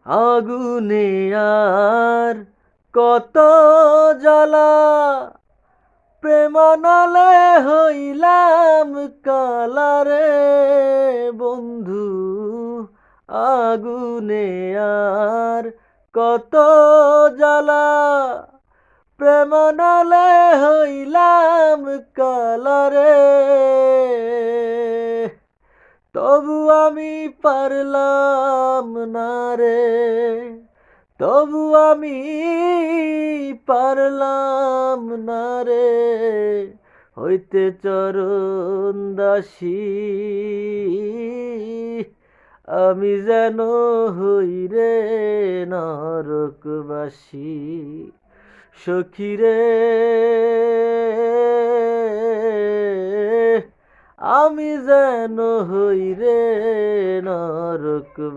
আগুনে আর কত জ্বালা, প্রেমানলে হইলাম কালারে বন্ধু। আগুনে আর কত জ্বালা, প্রেমানলে হইলাম কালারে। তবু আমি পারলাম না রে, তবু আমি পারলাম না রে হইতে চরণ দাসী। আমি যেন হই রে নরকবাসী। সখী রে আমি যেন হই রে নরকবাসী।